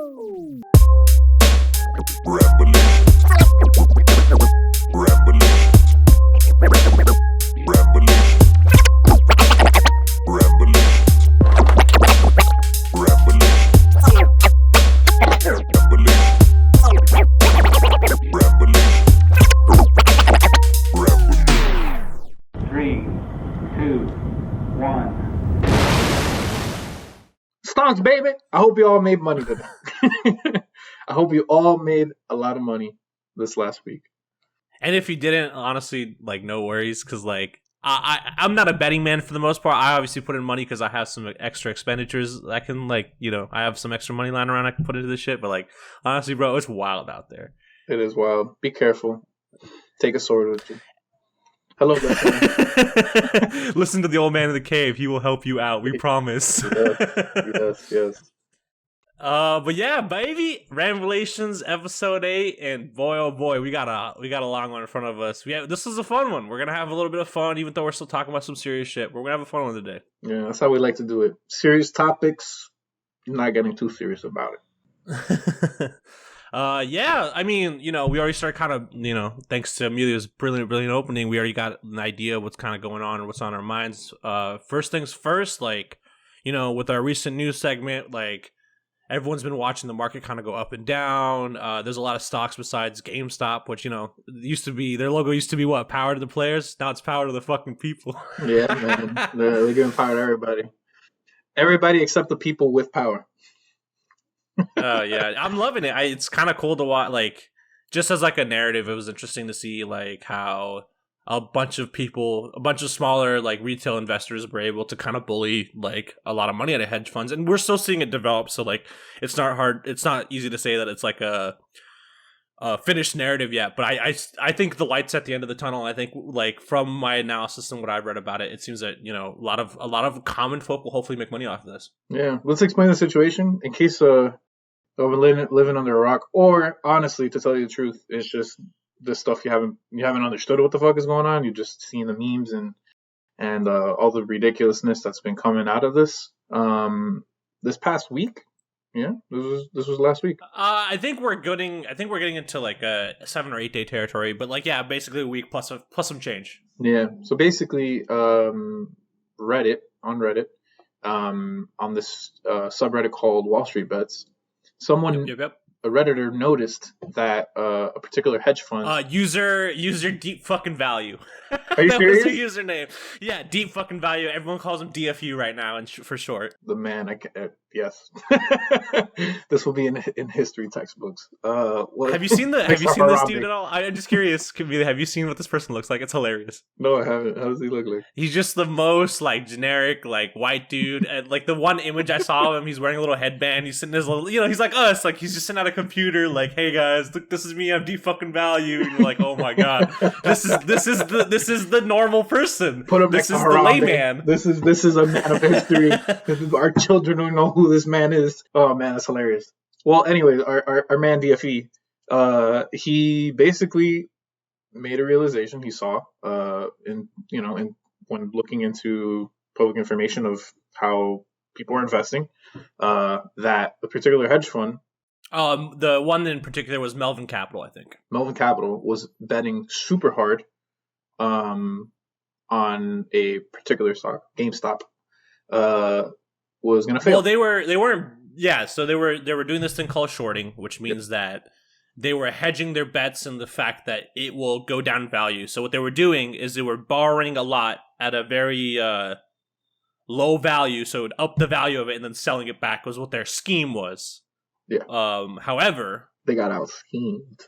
Ramblations. Ramblations. Ramblations. Ramblations. Three, two, one. Stonks, baby. I hope you all made money today. I hope you all made a lot of money this last week. And if you didn't, honestly, like, no worries, because, like, I'm not a betting man for the most part. I obviously put in money because I have some extra expenditures. I can, like, I have some extra money lying around I can put into this shit. But, like, honestly, bro, it's wild out there. It is wild. Be careful. Take a sword with you. Hello, listener. Listen to the old man in the cave. He will help you out. We promise. Yes. But yeah, baby, Ramblations episode 8, and boy, oh boy, we got a long one in front of us. This is a fun one. We're gonna have a little bit of fun, even though we're still talking about some serious shit. But we're gonna have a fun one today. Yeah, that's how we like to do it. Serious topics, not getting too serious about it. Yeah, I mean, we already started kind of, thanks to Amelia's brilliant opening, we already got an idea of what's kind of going on or what's on our minds. First things first, like, with our recent news segment, like, everyone's been watching the market kind of go up and down. There's a lot of stocks besides GameStop, which, used to be, their logo used to be what? Power to the players? Now it's power to the fucking people. Yeah, man. They're giving power to everybody. Everybody except the people with power. Yeah, I'm loving it. It's kind of cool to watch, like, just as like a narrative, it was interesting to see like how a bunch of smaller like retail investors were able to kind of bully like a lot of money out of hedge funds, and we're still seeing it develop. So like, it's not easy to say that it's like a finished narrative yet, but I think the light's at the end of the tunnel. I think, like, from my analysis and what I've read about it, it seems that a lot of common folk will hopefully make money off of this. Yeah, let's explain the situation in case I've been living under a rock, or honestly, to tell you the truth, it's just this stuff you haven't understood what the fuck is going on. You're just seeing the memes and all the ridiculousness that's been coming out of this this past week. Yeah, this was last week. I think we're getting into like a 7 or 8 day territory, but like, yeah, basically a week plus some change. Yeah, so basically, Reddit on this subreddit called Wall Street Bets. Someone, Yep. A Redditor, noticed that a particular hedge fund... User deep fucking value. Are you serious? That was their username. Yeah, deep fucking value. Everyone calls him DFU right now, and for short. The man, yes. This will be in history textbooks. Have you seen this dude at all? I'm just curious. Have you seen what this person looks like? It's hilarious. No, I haven't. How does he look like? He's just the most like generic like white dude. And like the one image I saw of him, he's wearing a little headband. He's sitting in his little, he's like us. Like, he's just sitting at a computer. Like, hey guys, look, this is me. I'm deep fucking value. And you're like, oh my god, this is the normal person. Put him this next is to the Harambe. layman. This is a man of history. Our children don't know who this man is. Oh man, that's hilarious. Well, anyway, our man DFE, he basically made a realization he saw when looking into public information of how people are investing, that a particular hedge fund, the one in particular was Melvin Capital, I think. Melvin Capital was betting super hard on a particular stock, GameStop, was going to fail. Well, they weren't. Yeah, so they were doing this thing called shorting, which means that they were hedging their bets in the fact that it will go down in value. So what they were doing is they were borrowing a lot at a very low value, so it would up the value of it and then selling it back was what their scheme was. Yeah. However, they got out schemed.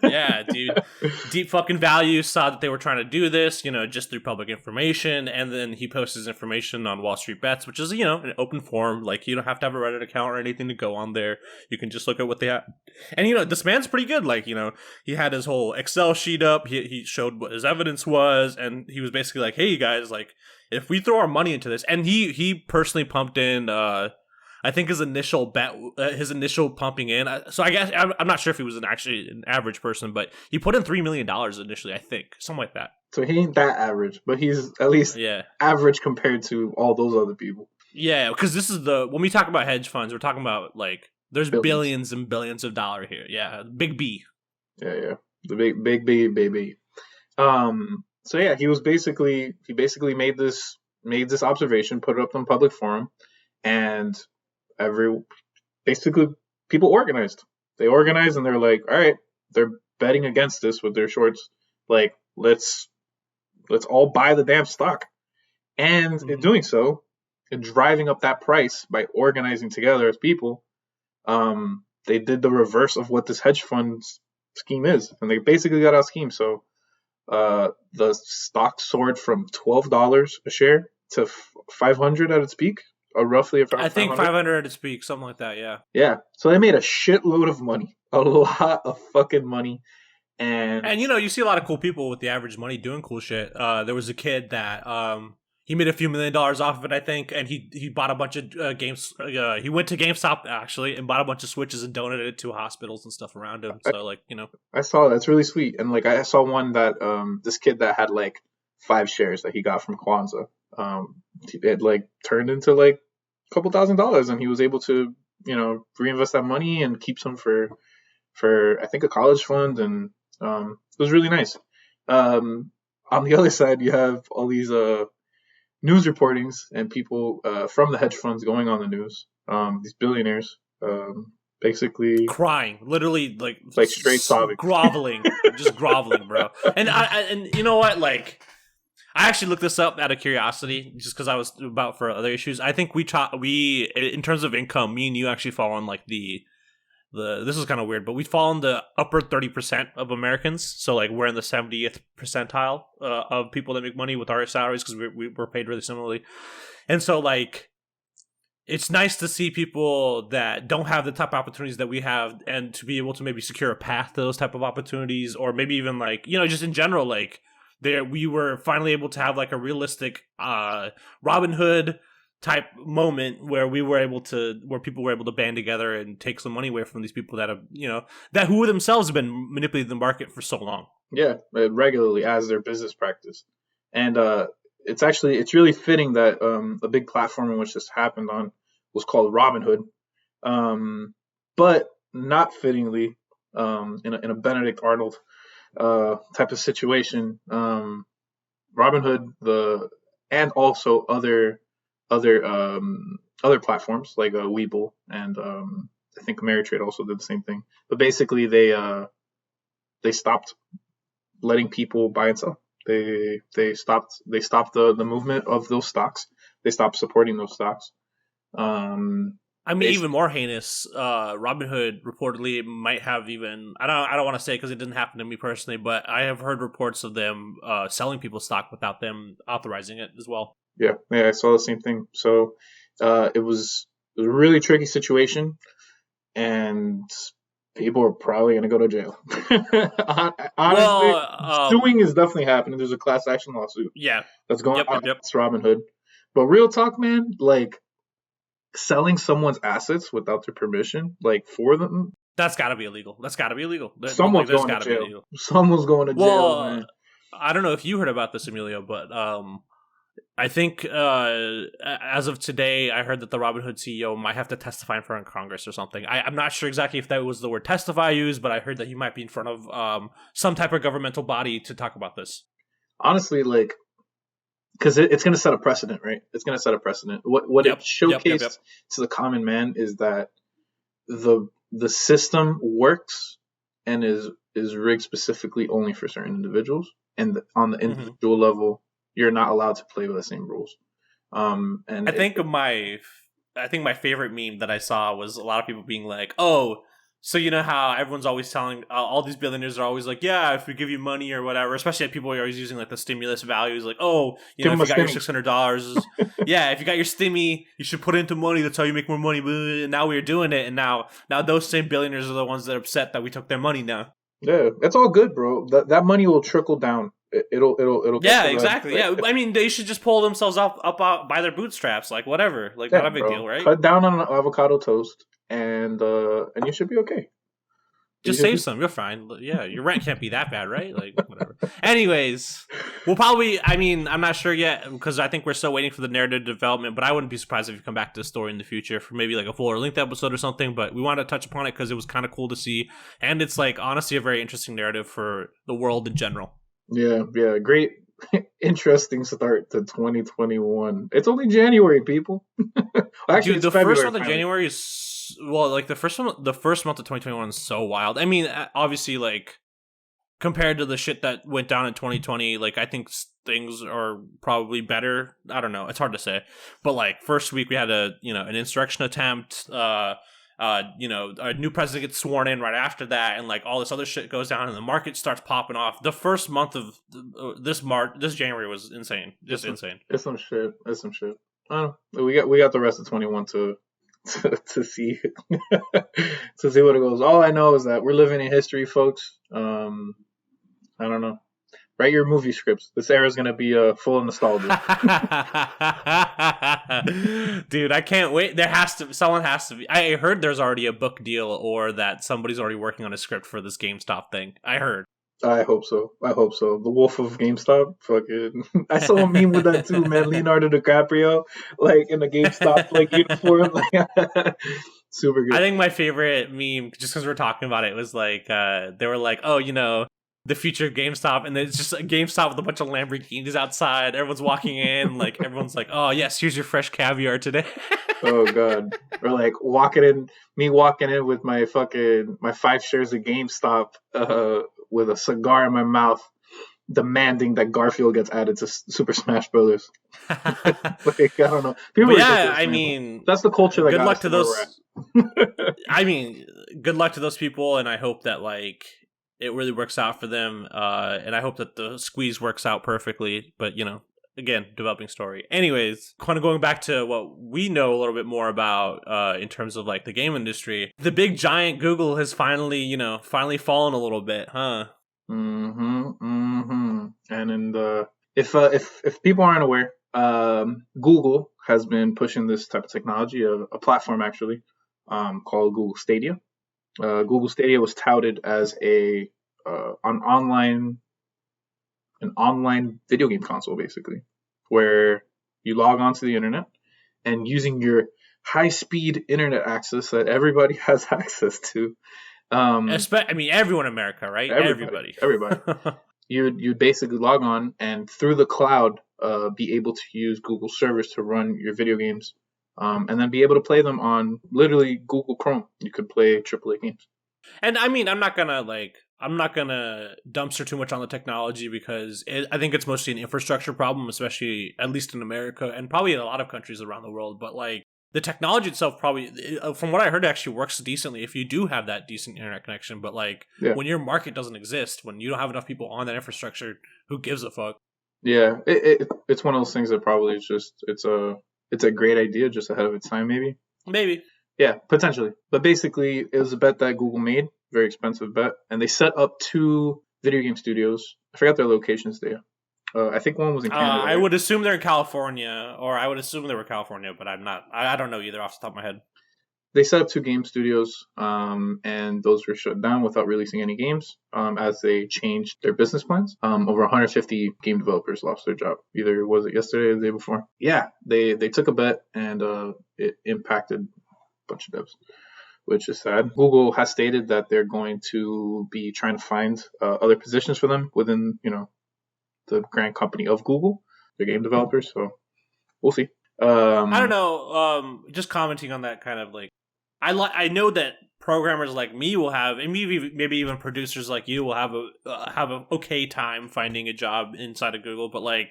Yeah, dude. Deep fucking Value saw that they were trying to do this, just through public information, and then he posts his information on Wall Street Bets, which is, an open forum. Like, you don't have to have a Reddit account or anything to go on there. You can just look at what they have. And, this man's pretty good. Like, he had his whole Excel sheet up. He showed what his evidence was, and he was basically like, hey, you guys, like, if we throw our money into this, and he personally pumped in, I think his initial pumping in. So I guess I'm not sure if he was actually an average person, but he put in $3 million initially. I think something like that. So he ain't that average, but he's at least average compared to all those other people. Yeah, because this is when we talk about hedge funds, we're talking about like There's Billions. billions and billions of dollars here. Yeah, big B. Yeah. The big baby. So yeah, he basically made this observation, put it up in public forum, and basically people organized. They organized and they're like, all right, they're betting against this with their shorts. Like, let's all buy the damn stock. And in doing so, and driving up that price by organizing together as people, they did the reverse of what this hedge fund scheme is, and they basically got out schemed. So the stock soared from $12 a share to $500 at its peak, or roughly. I think 500 at its peak, something like that. Yeah. Yeah. So they made a shitload of money, a lot of fucking money, and you see a lot of cool people with the average money doing cool shit. There was a kid that he made a few $1 million off of it, I think, and he bought a bunch of games. He went to GameStop actually and bought a bunch of Switches and donated it to hospitals and stuff around him. So I saw that's really sweet. And like I saw one that this kid that had like 5 shares that he got from Kwanzaa. It like turned into like a couple $1,000s, and he was able to reinvest that money and keep some for I think a college fund, and it was really nice. On the other side, you have all these news reportings and people from the hedge funds going on the news. These billionaires basically crying, literally like straight sobbing, groveling, just groveling, bro. And and you know what, like, I actually looked this up out of curiosity, just because I was about for other issues. I think we in terms of income, me and you actually fall on like the this is kind of weird, but we fall in the upper 30% of Americans. So like we're in the 70th percentile of people that make money with our salaries, because we're paid really similarly. And so like, it's nice to see people that don't have the type of opportunities that we have, and to be able to maybe secure a path to those type of opportunities, or maybe even like, just in general, like we were finally able to have like a realistic Robin Hood type moment where people were able to band together and take some money away from these people that have, who themselves have been manipulating the market for so long. Yeah, regularly as their business practice. And it's really fitting that a big platform in which this happened on was called Robinhood. But not fittingly, in a Benedict Arnold type of situation, Robinhood and also other platforms like Webull and I think Ameritrade also did the same thing. But basically, they stopped letting people buy and sell. They stopped the movement of those stocks. They stopped supporting those stocks. I mean, even more heinous. Robinhood reportedly might have even. I don't want to say because it didn't happen to me personally, but I have heard reports of them selling people's stock without them authorizing it as well. Yeah, I saw the same thing. So it was a really tricky situation, and people are probably going to go to jail. Honestly, suing is definitely happening. There's a class action lawsuit. Yeah, that's going on. It's Robinhood. But real talk, man, like selling someone's assets without their permission, like for them, that's got to be illegal. Someone's going to jail. Someone's going to jail, man. I don't know if you heard about this, Emilio, but I think as of today, I heard that the Robinhood CEO might have to testify in front of Congress or something. I'm not sure exactly if that was the word testify used, but I heard that he might be in front of some type of governmental body to talk about this. Honestly, like, because it's going to set a precedent, right? It's going to set a precedent. What it showcased to the common man is that the system works and is rigged specifically only for certain individuals, and on the individual level, you're not allowed to play by the same rules. And I think my favorite meme that I saw was a lot of people being like, "Oh, so you know how everyone's always telling all these billionaires are always like, yeah, if we give you money or whatever." Especially people are always using like the stimulus values, like, "Oh, if you got your $600, yeah, if you got your stimmy, you should put it into money. That's how you make more money." And now we're doing it, and now those same billionaires are the ones that are upset that we took their money now. Yeah, it's all good, bro. That money will trickle down. It'll yeah, exactly. Yeah, I mean, they should just pull themselves up by their bootstraps, like whatever, like not a big deal, right? Cut down on avocado toast, and you should be okay. Just save some. You're fine. Yeah, your rent can't be that bad, right? Like, whatever. Anyways, we'll probably, I mean, I'm not sure yet because I think we're still waiting for the narrative development, but I wouldn't be surprised if you come back to the story in the future for maybe like a fuller length episode or something. But we wanted to touch upon it because it was kind of cool to see. And it's like, honestly, a very interesting narrative for the world in general. Yeah. Great, interesting start to 2021. It's only January, people. Actually, Dude, it's the February, first month of finally. January is like the first month of 2021 is so wild. I mean, obviously, like compared to the shit that went down in 2020, like I think things are probably better. I don't know, it's hard to say, but like first week we had an insurrection attempt. A new president gets sworn in right after that, and like all this other shit goes down, and the market starts popping off. The first month of this January was insane, just insane. It's some shit. I don't know. We got the rest of 21 to see to see what it goes. All I know is that we're living in history, folks. I don't know. Write your movie scripts. This era is gonna be full of nostalgia. Dude, I can't wait. Someone has to be. I heard there's already a book deal, or that somebody's already working on a script for this GameStop thing. I heard. I hope so. The Wolf of GameStop. Fucking. I saw a meme with that too, man. Leonardo DiCaprio, like in a GameStop like uniform, like super good. I think my favorite meme, just because we're talking about it, was like they were like, oh, the future of GameStop, and it's just a GameStop with a bunch of Lamborghinis outside. Everyone's walking in, like everyone's like, oh yes, here's your fresh caviar today. Oh god. Or like walking in with my 5 shares of GameStop with a cigar in my mouth, demanding that Garfield gets added to Super Smash Brothers. Like, I don't know. I mean, that's the culture that good got luck us to where those. we're at. I mean, good luck to those people, and I hope that like it really works out for them. And I hope that the squeeze works out perfectly. But again, developing story. Anyways, kind of going back to what we know a little bit more about in terms of like the game industry. The big giant Google has finally fallen a little bit, huh? And if people aren't aware, Google has been pushing this type of technology, a platform actually, called Google Stadia. Google Stadia was touted as an online video game console, basically, where you log onto the internet and using your high-speed internet access that everybody has access to. Everyone in America, right? Everybody. You'd basically log on and through the cloud, be able to use Google servers to run your video games, and then be able to play them on literally Google Chrome. You could play AAA games. And I mean, I'm not gonna dumpster too much on the technology because I think it's mostly an infrastructure problem, especially at least in America and probably in a lot of countries around the world. But like the technology itself, probably from what I heard, actually works decently if you do have that decent internet connection. But like when your market doesn't exist, when you don't have enough people on that infrastructure, who gives a fuck? Yeah, it's one of those things that probably is just it's a great idea just ahead of its time, maybe. Yeah, potentially. But basically, it was a bet that Google made, very expensive bet, and they set up 2 video game studios. I forgot their locations there. I think one was in Canada. I would assume they're in California, or I would assume they were California, but I'm not. I don't know either off the top of my head. They set up 2 game studios, and those were shut down without releasing any games, as they changed their business plans. Over 150 game developers lost their job. Either was it yesterday or the day before? Yeah, they took a bet, and it impacted bunch of devs, which is sad. Google has stated that they're going to be trying to find other positions for them within, the grand company of Google, the game developers. So we'll see. I don't know. Just commenting on that kind of like, I know that programmers like me will have, and maybe even producers like you will have a okay time finding a job inside of Google, but like,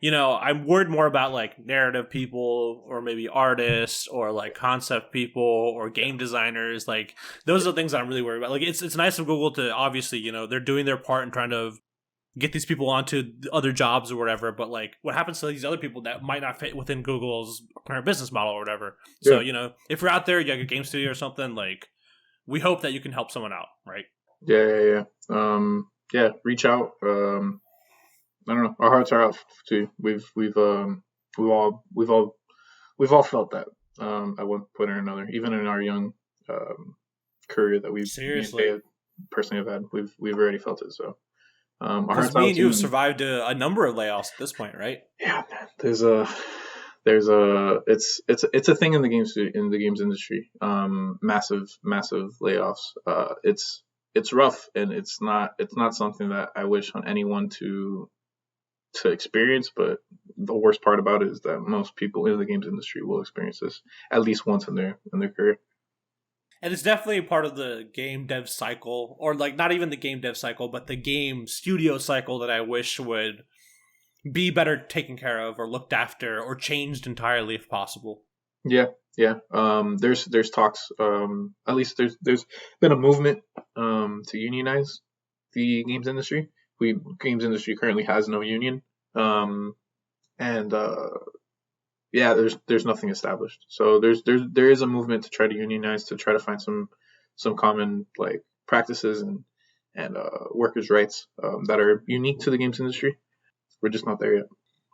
I'm worried more about like narrative people or maybe artists or like concept people or game designers. Like those are the things I'm really worried about. Like it's nice of Google to obviously, they're doing their part in trying to get these people onto other jobs or whatever. But like what happens to these other people that might not fit within Google's current business model or whatever. So, if you're out there, you have a game studio or something, like we hope that you can help someone out. Right. Yeah. Reach out. I don't know. Our hearts are out too. We've all felt that at one point or another, even in our young career that we've seriously. personally have had. We've already felt it. So our Because hearts out me and to you you. have survived a number of layoffs at this point, right? Yeah, man. It's a thing in the games industry. Massive layoffs. It's rough, and it's not something that I wish on anyone to experience. But the worst part about it is that most people in the games industry will experience this at least once in their career. And it's definitely part of the game dev cycle, or like not even the game dev cycle, but the game studio cycle that I wish would be better taken care of or looked after or changed entirely if possible. Yeah, yeah. There's talks. At least there's been a movement to unionize the games industry. Games industry currently has no union. And yeah, there's nothing established. So there is a movement to try to unionize, to try to find some common like practices and workers' rights that are unique to the games industry. We're just not there yet.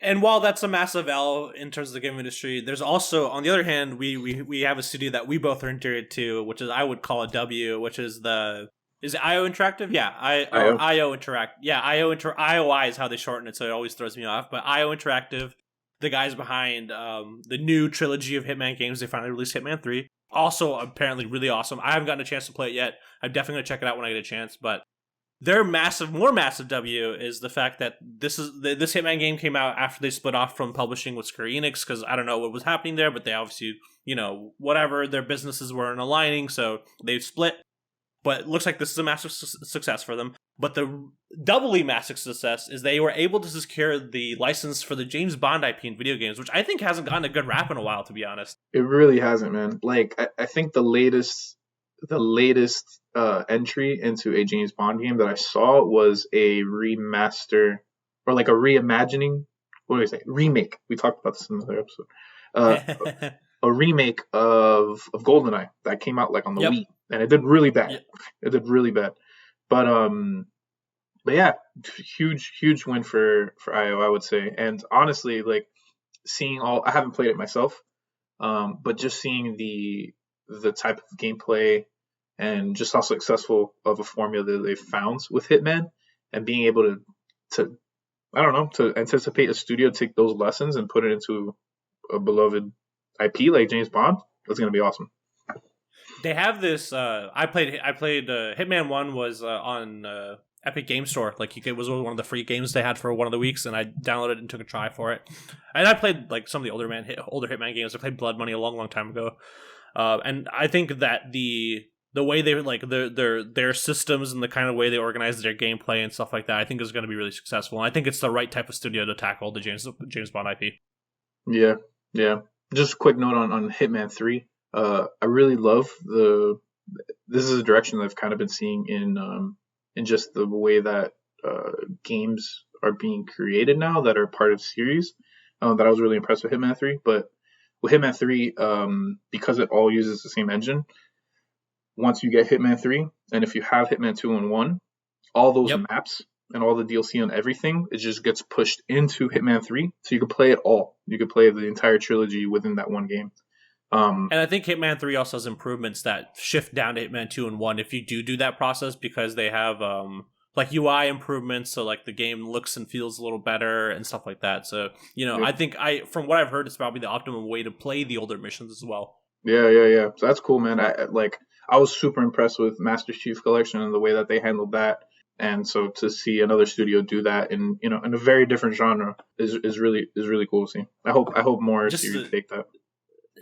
And while that's a massive L in terms of the game industry, there's also, on the other hand, we have a studio that we both are integrated to, which is I would call a W, which is is it IO Interactive? Yeah, IO Interact. Yeah, IOI is how they shorten it, so it always throws me off. But IO Interactive, the guys behind the new trilogy of Hitman games, they finally released Hitman 3. Also, apparently really awesome. I haven't gotten a chance to play it yet. I'm definitely gonna check it out when I get a chance, but their more massive W is the fact that this Hitman game came out after they split off from publishing with Square Enix, because I don't know what was happening there, but they obviously, whatever, their businesses weren't aligning, so they split. But it looks like this is a massive success for them. But the doubly massive success is they were able to secure the license for the James Bond IP in video games, which I think hasn't gotten a good rap in a while, to be honest. It really hasn't, man. Like I think the latest entry into a James Bond game that I saw was a remaster or like a reimagining. What do we say? Remake. We talked about this in another episode. A remake of GoldenEye that came out like on the Wii, and it did really bad. Yep. It did really bad. But yeah, huge win for IO, I would say. And honestly, like I haven't played it myself, but just seeing the type of gameplay and just how successful of a formula that they found with Hitman, and being able to I don't know, to anticipate a studio to take those lessons and put it into a beloved IP like James Bond, that's going to be awesome. They have this. I played. Hitman 1 was on Epic Game Store. Like it was one of the free games they had for one of the weeks, and I downloaded and took a try for it. And I played like some of the older Hitman games. I played Blood Money a long time ago, and I think that the way they like their systems and the kind of way they organize their gameplay and stuff like that, I think is going to be really successful. And I think it's the right type of studio to tackle the James Bond IP. Yeah. Just a quick note on Hitman 3. I really love this is a direction that I've kind of been seeing in just the way that games are being created now that are part of series. That I was really impressed with Hitman 3. But with Hitman 3, because it all uses the same engine, once you get Hitman 3, and if you have Hitman 2 and 1, all those maps and all the DLC and everything, it just gets pushed into Hitman 3, so you can play it all. You can play the entire trilogy within that one game. And I think Hitman 3 also has improvements that shift down to Hitman 2 and 1 if you do that process, because they have like UI improvements, so like the game looks and feels a little better and stuff like that. So, I think from what I've heard, it's probably the optimum way to play the older missions as well. Yeah. So that's cool, man. I was super impressed with Master Chief Collection and the way that they handled that. And so to see another studio do that in a very different genre is really cool to see. I hope more series take that.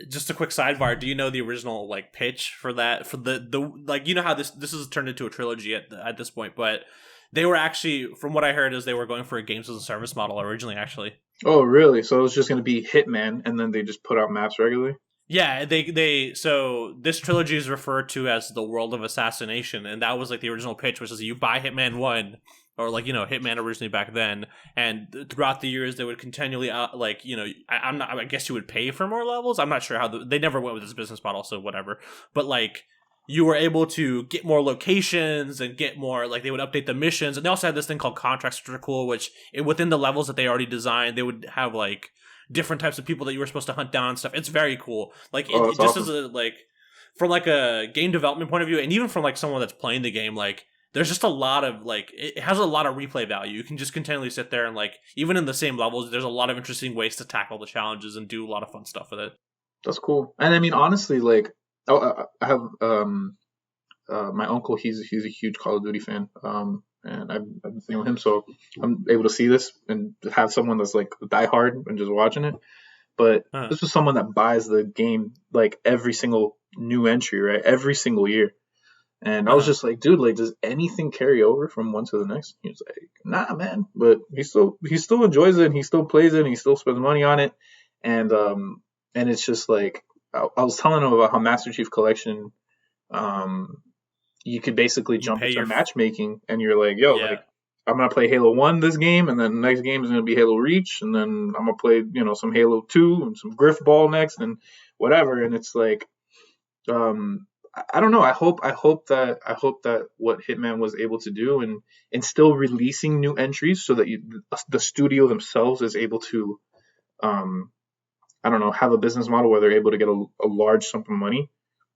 Just a quick sidebar. Do you know the original like pitch for that? For the like, how this is turned into a trilogy at this point, but they were actually, from what I heard, is they were going for a games as a service model originally. Actually. Oh, really? So it was just going to be Hitman, and then they just put out maps regularly? Yeah, so this trilogy is referred to as the World of Assassination, and that was like the original pitch, which is you buy Hitman 1, or like, Hitman originally back then, and throughout the years they would continually I guess you would pay for more levels. I'm not sure how they never went with this business model, so whatever. But like you were able to get more locations and get more, like they would update the missions, and they also had this thing called contracts, which are cool, which within the levels that they already designed, they would have like different types of people that you were supposed to hunt down and stuff. It's very cool. Like it just awesome. From like a game development point of view, and even from like someone that's playing the game, like there's just a lot of like it has a lot of replay value. You can just continually sit there and like even in the same levels, there's a lot of interesting ways to tackle the challenges and do a lot of fun stuff with it. That's cool. And I mean, honestly, like I have my uncle. He's a huge Call of Duty fan. And I've been seeing with him, so I'm able to see this and have someone that's like diehard and just watching it. But this was someone that buys the game like every single new entry, right? Every single year. And I was just like, dude, like, does anything carry over from one to the next? He was like, nah, man. But he still enjoys it, and he still plays it, and he still spends money on it. And it's just like I was telling him about how Master Chief Collection, you could basically jump into matchmaking, and you're like, yo, like I'm gonna play Halo 1 this game, and then the next game is gonna be Halo Reach, and then I'm gonna play, some Halo 2 and some Griff Ball next, and whatever. And it's like, I don't know. I hope that what Hitman was able to do, and still releasing new entries, so that the studio themselves is able to, I don't know, have a business model where they're able to get a large sum of money,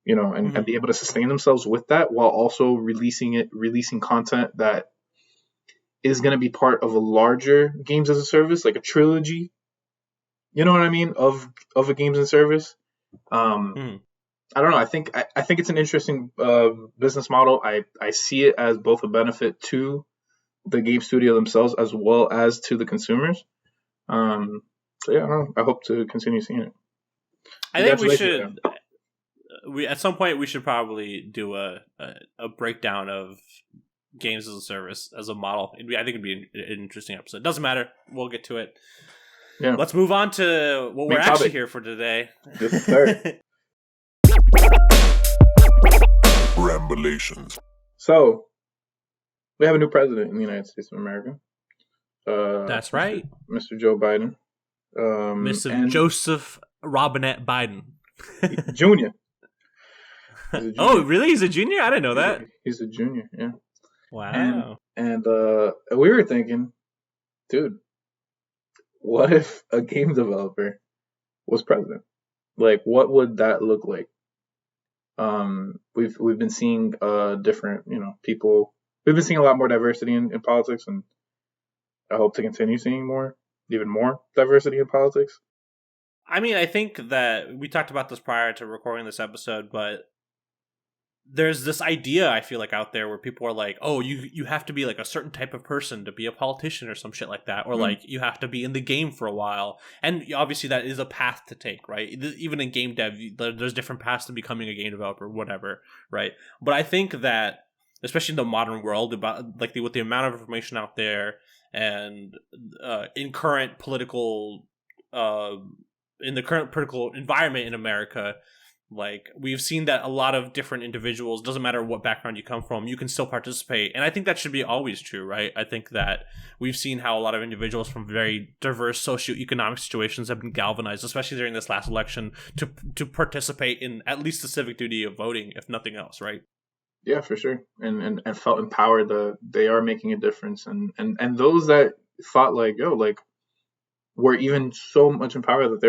and be able to sustain themselves with that, while also releasing content that is going to be part of a larger games as a service, like a trilogy. You know what I mean? Of a games as a service. I don't know. I think it's an interesting business model. I see it as both a benefit to the game studio themselves as well as to the consumers. So yeah, I don't know. I hope to continue seeing it. I think we should. At some point we should probably do a breakdown of games as a service as a model. I think it'd be an interesting episode. Doesn't matter. We'll get to it. Yeah. Let's move on to what we're actually here for today. Yes, sir. Ramblations. So, we have a new president in the United States of America. That's right. Mr. Joe Biden. Mr. Joseph Robinette Biden. Junior. Oh, really? He's a junior? I didn't know that. He's a junior, yeah. Wow. And we were thinking, dude, what if a game developer was president? Like, what would that look like? We've been seeing different, people. We've been seeing a lot more diversity in politics, and I hope to continue seeing even more diversity in politics. I mean, I think that we talked about this prior to recording this episode, but there's this idea, I feel like, out there where people are like, oh, you have to be like a certain type of person to be a politician or some shit like that. Or like you have to be in the game for a while. And obviously that is a path to take, right? Even in game dev, there's different paths to becoming a game developer, whatever, right? But I think that, especially in the modern world, about like with the amount of information out there and in the current political environment in America, like we've seen that a lot of different individuals, doesn't matter what background you come from, you can still participate. And I think that should be always true, right? I think that we've seen how a lot of individuals from very diverse socioeconomic situations have been galvanized, especially during this last election, to participate in at least the civic duty of voting, if nothing else, right? Yeah, for sure. And felt empowered that they are making a difference. And those that thought like, yo, like, were even so much empowered that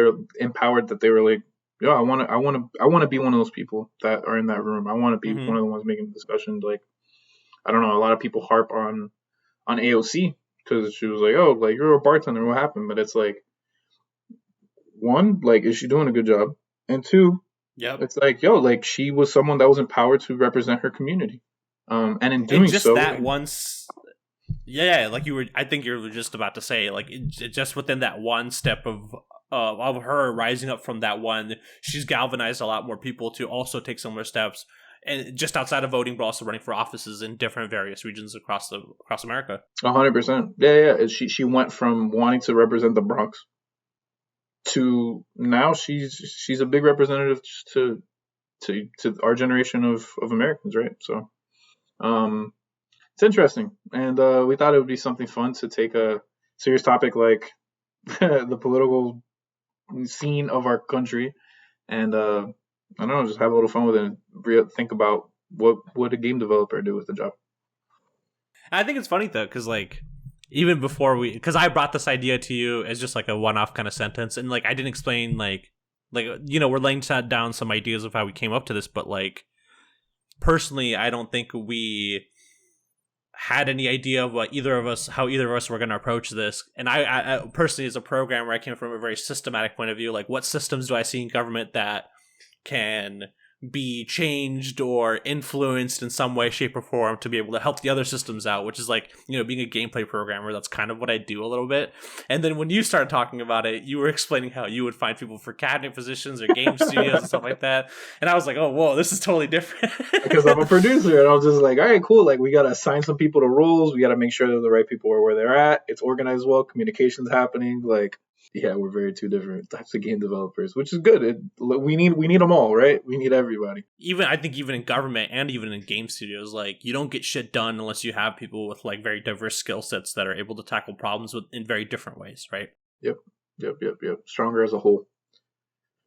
they were like, yo, I want to be one of those people that are in that room. I want to be one of the ones making the discussion. Like, I don't know, a lot of people harp on AOC because she was like, oh, like, you're a bartender, what happened? But it's like, one, like, is she doing a good job? And two, it's like, yo, like, she was someone that was empowered to represent her community. And in doing just so, that once. Yeah, like I think you were just about to say, like, just within that one step of her rising up from that one, she's galvanized a lot more people to also take similar steps, and just outside of voting, but also running for offices in different various regions across America. 100%. Yeah. She went from wanting to represent the Bronx to now she's a big representative to our generation of Americans, right? So, it's interesting, and we thought it would be something fun to take a serious topic like the political scene of our country, and I don't know, just have a little fun with it and think about what would a game developer do with the job. I think it's funny though, because like even before because I brought this idea to you as just like a one-off kind of sentence, and like I didn't explain like we're laying down some ideas of how we came up to this, but like personally, I don't think we had any idea of how either of us were going to approach this. And I personally, as a programmer, I came from a very systematic point of view. Like, what systems do I see in government that can be changed or influenced in some way, shape, or form to be able to help the other systems out, which is like, being a gameplay programmer, that's kind of what I do a little bit. And then when you started talking about it, you were explaining how you would find people for cabinet positions or game studios and stuff like that. And I was like, oh, whoa, this is totally different. Because I'm a producer, and I was just like, all right, cool. Like, we got to assign some people to roles. We got to make sure that the right people are where they're at. It's organized well. Communication's happening. Like, yeah, we're very two different types of game developers, which is good. We need them all, right? We need everybody. I think even in government and even in game studios, like, you don't get shit done unless you have people with like very diverse skill sets that are able to tackle problems in very different ways, right? Yep. Stronger as a whole.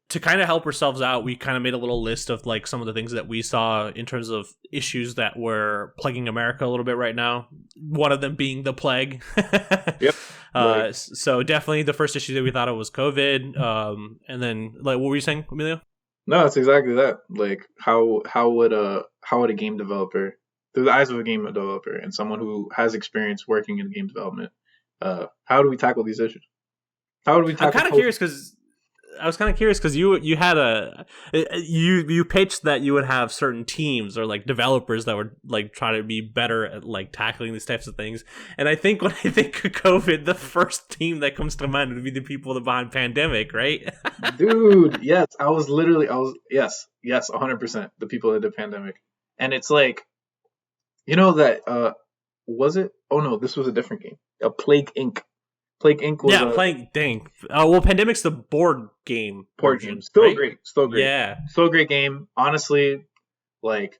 To kind of help ourselves out, we kind of made a little list of like some of the things that we saw in terms of issues that were plaguing America a little bit right now. One of them being the plague. Yep. Right. So definitely the first issue that we thought of was COVID. And then, like, what were you saying, Emilio? No, it's exactly that. Like, how would a game developer, through the eyes of a game developer and someone who has experience working in game development, how do we tackle these issues? How do we tackle? I'm kind of curious because I was kind of curious because you had you pitched that you would have certain teams or like developers that would like try to be better at like tackling these types of things. And I think when I think of COVID, the first team that comes to mind would be the people behind Pandemic, right? Dude, yes, yes, 100%. The people that did Pandemic, and it's like, that was it? Oh no, this was a different game. Plague Inc. Plague Inc. was Plague Inc. Well, Pandemic's the board game. Board game. Still great. Yeah. Still a great game. Honestly, like,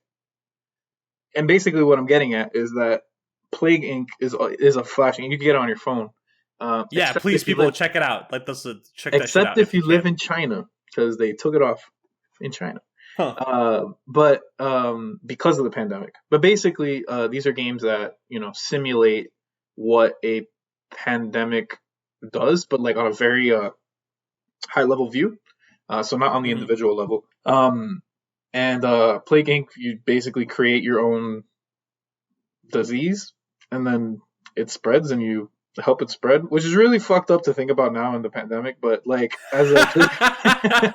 and basically what I'm getting at is that Plague Inc. is a flash game. You can get it on your phone. Please, people, check it out. Check that shit out. Except if you live in China, because they took it off in China. Huh. But because of the pandemic. But basically, these are games that, simulate what a pandemic does, but like on a very high level view, so not on the individual level. And Plague Inc., you basically create your own disease, and then it spreads, and you help it spread, which is really fucked up to think about now in the pandemic. But like, as a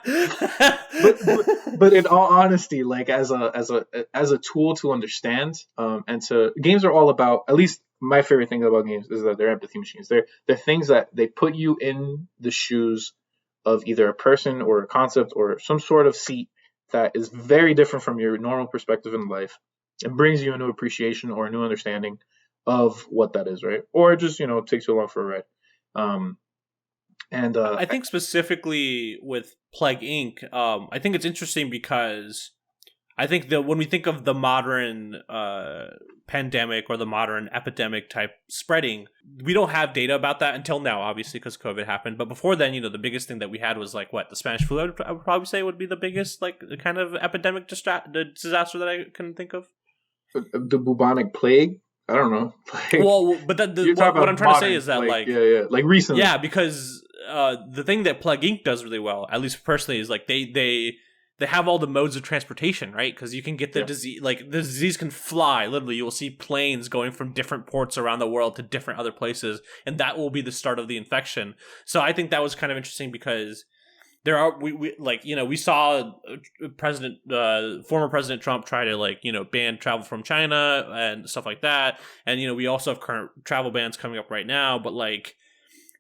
but in all honesty, like as a tool to understand, and to games are all about, at least my favorite thing about games is that they're empathy machines. They're things that they put you in the shoes of either a person or a concept or some sort of seat that is very different from your normal perspective in life, and brings you a new appreciation or a new understanding of what that is, right? Or just, takes you along for a ride. I think specifically with Plague Inc., I think it's interesting because I think that when we think of the modern pandemic or the modern epidemic type spreading, we don't have data about that until now, obviously, because COVID happened. But before then, the biggest thing that we had was like the Spanish flu. I would probably say would be the biggest like kind of epidemic disaster that I can think of. The bubonic plague. I don't know. But what I'm trying to say is that like recently. Yeah, because the thing that Plague Inc. does really well, at least personally, is like they have all the modes of transportation, right? Because you can get the disease, like the disease can fly. Literally, you will see planes going from different ports around the world to different other places, and that will be the start of the infection. So I think that was kind of interesting because we saw former President Trump try to ban travel from China and stuff like that, and we also have current travel bans coming up right now. But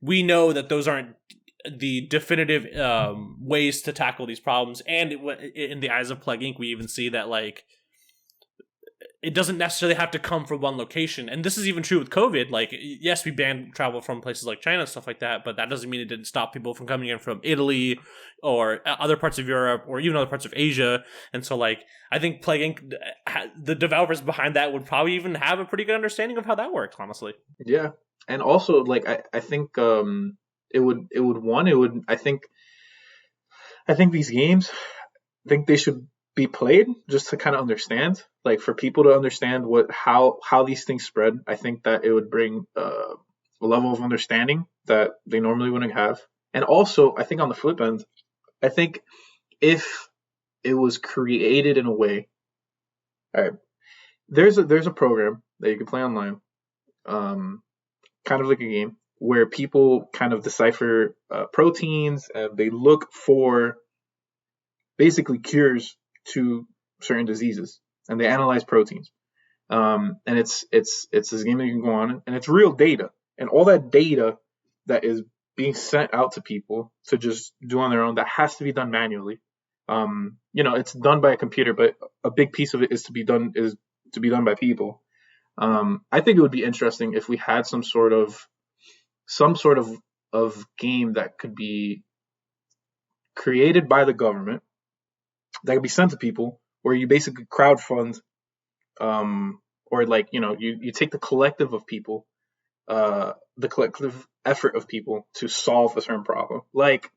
we know that those aren't the definitive ways to tackle these problems. And in the eyes of Plague Inc., we even see that it doesn't necessarily have to come from one location. And this is even true with COVID. Yes, we banned travel from places like China and stuff like that, but that doesn't mean it didn't stop people from coming in from Italy or other parts of Europe or even other parts of Asia. And so I think Plague Inc., the developers behind that would probably even have a pretty good understanding of how that works, honestly. Yeah. And also I think I think these games, I think they should be played just to kind of understand, for people to understand how these things spread. I think that it would bring a level of understanding that they normally wouldn't have. And also, I think on the flip end, I think if it was created in a way, all right, there's a program that you can play online, kind of like a game where people kind of decipher proteins and they look for basically cures to certain diseases, and they analyze proteins. And it's this game that you can go on, and it's real data, and all that data that is being sent out to people to just do on their own, that has to be done manually. It's done by a computer, but a big piece of it is to be done by people. I think it would be interesting if we had some sort of game that could be created by the government that could be sent to people, where you basically crowdfund, or like, you take the collective of people, the collective effort of people to solve a certain problem. Like,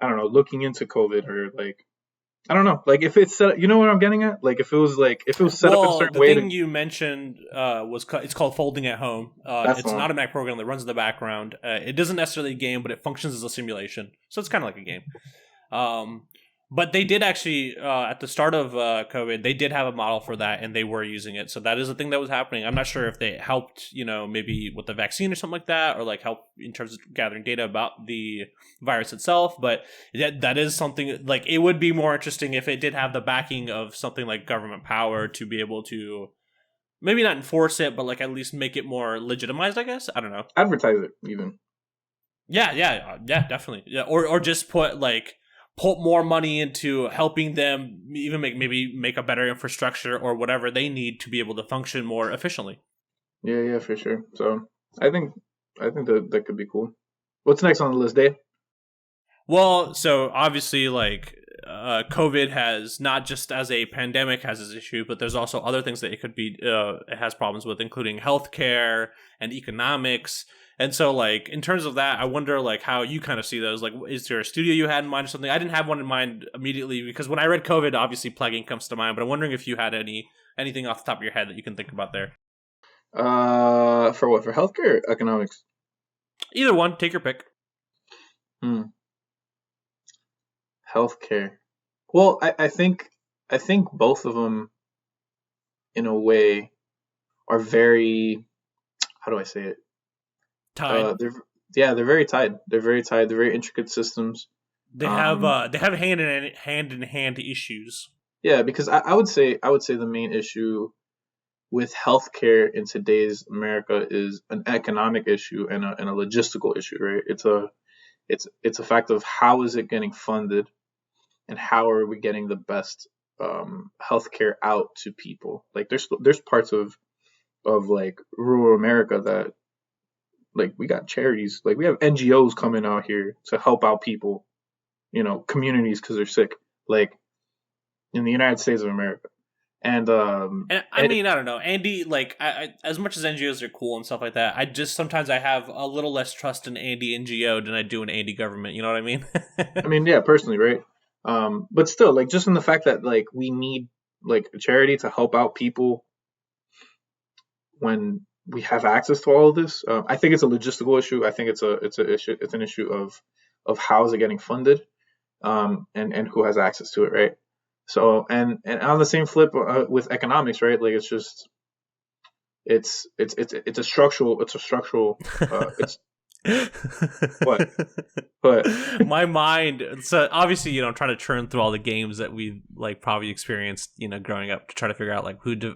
I don't know, looking into COVID, or like, I don't know, like if it's set, you know what I'm getting at? Like if it was set up in a certain way. The thing you mentioned it's called Folding at Home. It's an automatic program that runs in the background. It doesn't necessarily a game, but it functions as a simulation, so it's kind of like a game. But they did actually, at the start of COVID, they did have a model for that, and they were using it. So that is a thing that was happening. I'm not sure if they helped, maybe with the vaccine or something like that, or like help in terms of gathering data about the virus itself. But that is something, like, it would be more interesting if it did have the backing of something like government power to be able to maybe not enforce it, but like at least make it more legitimized, I guess. I don't know. Advertise it, even. Yeah, definitely. Yeah, or just put more money into helping them even make a better infrastructure or whatever they need to be able to function more efficiently. Yeah, for sure. So I think that could be cool. What's next on the list, Dave? Well, so obviously, COVID has not just as a pandemic has this issue, but there's also other things that it could be it has problems with, including healthcare and economics. And so, in terms of that, I wonder, how you kind of see those. Is there a studio you had in mind or something? I didn't have one in mind immediately, because when I read COVID, obviously Plague comes to mind. But I'm wondering if you had anything off the top of your head that you can think about there. For what? For healthcare or economics? Either one. Take your pick. Healthcare. Well, I think both of them, in a way, are very, how do I say it? Tied. They're very tied. They're very tied. They're very intricate systems. They have hand in hand issues. Yeah, because I would say the main issue with healthcare in today's America is an economic issue and a logistical issue, right? It's a fact of how is it getting funded, and how are we getting the best healthcare out to people. Like there's parts of like rural America that, like, we got charities, like we have NGOs coming out here to help out people, communities, because they're sick, like in the United States of America. And I mean, I don't know, Andy. I as much as NGOs are cool and stuff like that, sometimes I have a little less trust in Andy NGO than I do in Andy government. You know what I mean? I mean, yeah, personally, right? But still, just in the fact that we need a charity to help out people when we have access to all of this. I think it's a logistical issue. I think it's an issue of how is it getting funded, and who has access to it, right? So and on the same flip with economics, right? It's just it's a structural what my mind. So obviously, trying to churn through all the games that we probably experienced, growing up, to try to figure out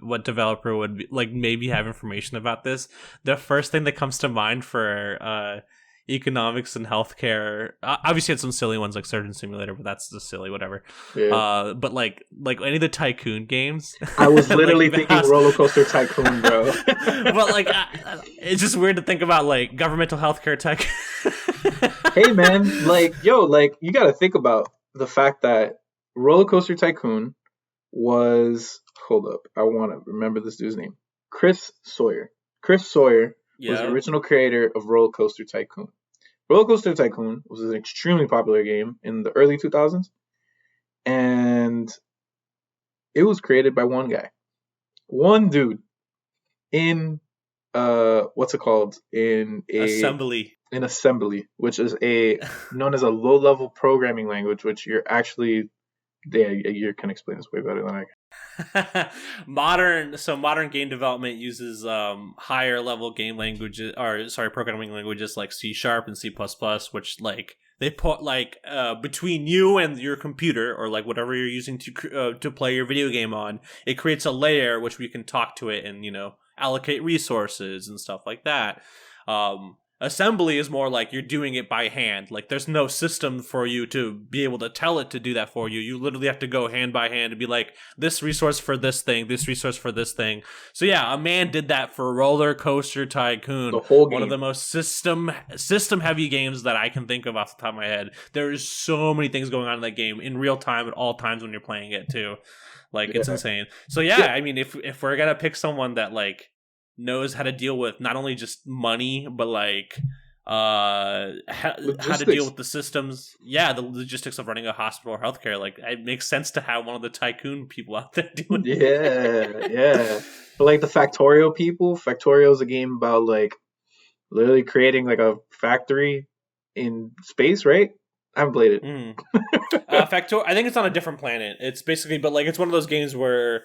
what developer would be, maybe have information about this. The first thing that comes to mind for economics and healthcare, obviously had some silly ones like Surgeon Simulator, but that's just silly, whatever. Yeah. But like any of the Tycoon games. I was literally thinking Roller Coaster Tycoon, bro. But it's just weird to think about governmental healthcare tech. Hey man, you got to think about the fact that Roller Coaster Tycoon was, hold up, I want to remember this dude's name, Chris Sawyer. Chris Sawyer was the original creator of Roller Coaster Tycoon. Roller Coaster Tycoon was an extremely popular game in the early 2000s, and it was created by one dude in what's it called, in assembly, which is known as a low-level programming language, which you can explain this way better than I can. modern game development uses higher level game languages, or sorry, programming languages like C# and C++, which like they put like between you and your computer, or like whatever you're using to play your video game on, it creates a layer which we can talk to it and allocate resources and stuff like that. Assembly is more like you're doing it by hand. Like there's no system for you to be able to tell it to do that for you. You literally have to go hand by hand and be like, this resource for this thing, this resource for this thing. So yeah, a man did that for Roller Coaster Tycoon. The whole game. One of the most system heavy games that I can think of off the top of my head. There's so many things going on in that game in real time at all times when you're playing it too. Like it's insane. So yeah, I mean, if we're gonna pick someone that like knows how to deal with not only just money, but like how to deal with the systems. Yeah, the logistics of running a hospital or healthcare. Like it makes sense to have one of the tycoon people out there doing it. Yeah. But like the Factorio people, Factorio is a game about like literally creating like a factory in space, right? I haven't played it. Factorio, I think it's on a different planet. It's basically, but like it's one of those games where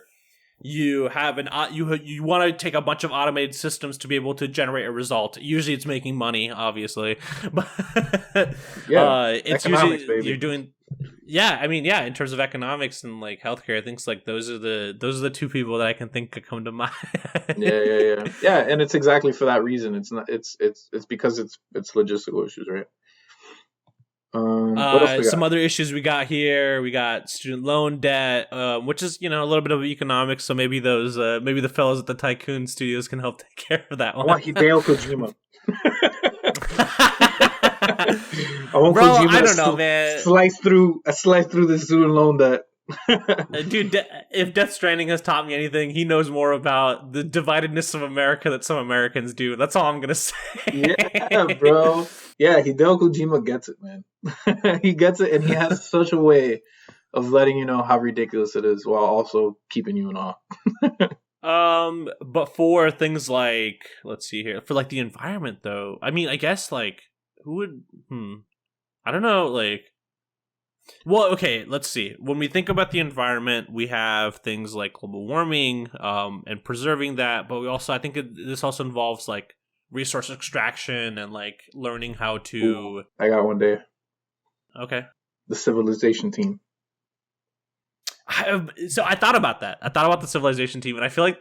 you have you want to take a bunch of automated systems to be able to generate a result. Usually it's making money, obviously, but it's usually baby. You're doing in terms of economics and like healthcare, I think it's like those are the two people that I can think could come to mind. yeah, and it's exactly for that reason. It's not it's because it's logistical issues, right? Some other issues we got here. We got student loan debt, which is a little bit of economics. So maybe those maybe the fellows at the Tycoon Studios can help take care of that one. I want Hideo Kojima. I want Bro, Kojima I don't know, man. Slice through the student loan debt. Dude, if Death Stranding has taught me anything, he knows more about the dividedness of America that some Americans do. That's all I'm gonna say. Yeah, bro. Yeah, Hideo Kojima gets it, man. He gets it, and he has such a way of letting you know how ridiculous it is while also keeping you in awe. But for things like, let's see here, for like the environment though, I mean, I guess like who would I don't know, like, well, okay, let's see. When we think about the environment, we have things like global warming, and preserving that, but we also, I think this also involves like resource extraction and like learning how to. Ooh, I got one day. Okay. The Civilization team. So I thought about that. I thought about the Civilization team, and I feel like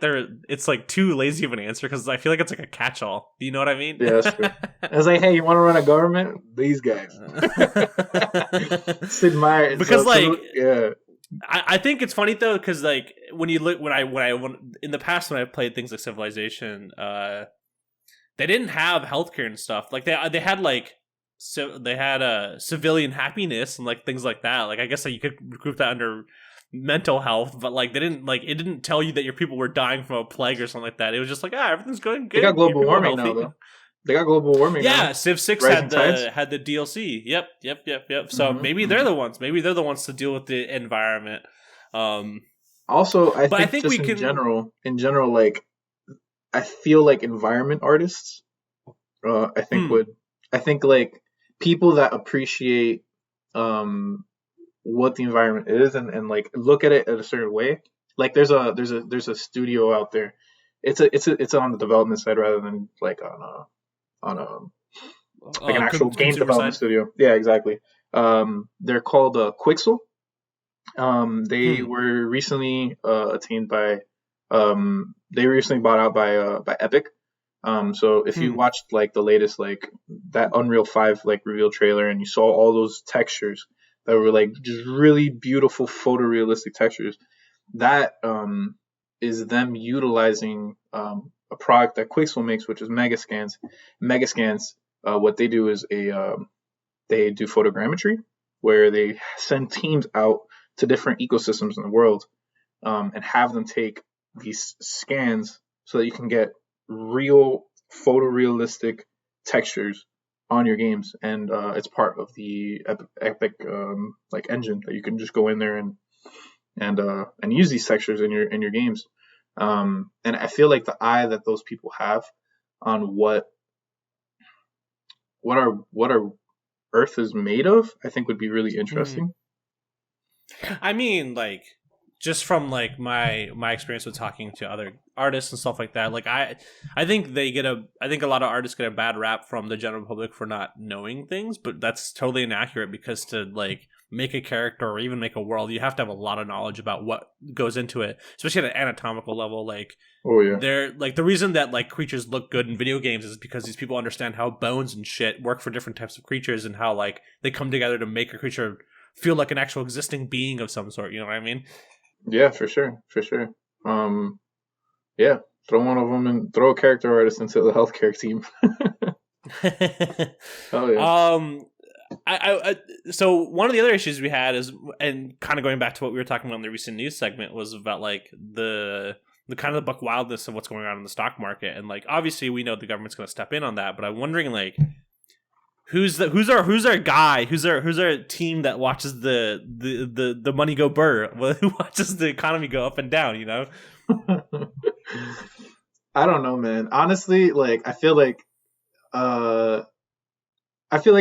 it's like too lazy of an answer because I feel like it's like a catch-all. Do you know what I mean? Yeah, that's true. I was like, hey, you want to run a government? These guys. Sid Meier. Because yeah. I think it's funny though, because like when you look when in the past when I played things like Civilization, they didn't have healthcare and stuff. Like they had like they had civilian happiness and like things like that. Like I guess like, you could group that under mental health, but like they didn't like it didn't tell you that your people were dying from a plague or something like that. It was just like everything's going good. They got global warming now, though. They got global warming. Yeah, now. Civ 6 had the DLC. Yep. So maybe they're the ones. Maybe they're the ones to deal with the environment. Also, I think just in general, like I feel like environment artists. I think like people that appreciate what the environment is and like look at it in a certain way. Like there's a studio out there. It's on the development side rather than like on an actual game development studio. Yeah, exactly. They're called Quicksilver. They were recently attained by they recently bought out by Epic. So if you watched like the latest like that Unreal 5 like reveal trailer and you saw all those textures that were like just really beautiful photorealistic textures, that is them utilizing a product that Quicksilver makes, which is Megascans. Megascans, what they do is they do photogrammetry, where they send teams out to different ecosystems in the world and have them take these scans so that you can get real photorealistic textures on your games, and it's part of the Epic like engine that you can just go in there and use these textures in your games. And I feel like the eye that those people have on what our Earth is made of, I think would be really interesting. I mean, like, just from like my experience with talking to other artists and stuff like that, like I think I think a lot of artists get a bad rap from the general public for not knowing things, but that's totally inaccurate, because to like make a character or even make a world, you have to have a lot of knowledge about what goes into it, especially at an anatomical level. Like, Oh yeah. they're like, the reason that like creatures look good in video games is because these people understand how bones and shit work for different types of creatures, and how like they come together to make a creature feel like an actual existing being of some sort. You know what I mean? Yeah, for sure. Yeah, throw one of them and throw a character artist into the healthcare team. Oh yeah. So one of the other issues we had is, and kind of going back to what we were talking about in the recent news segment, was about like the kind of the buck wildness of what's going on in the stock market, and like obviously we know the government's going to step in on that, but I'm wondering like who's our guy, who's our team that watches the money go burr, who watches the economy go up and down, you know? I don't know, man. Honestly, like I feel like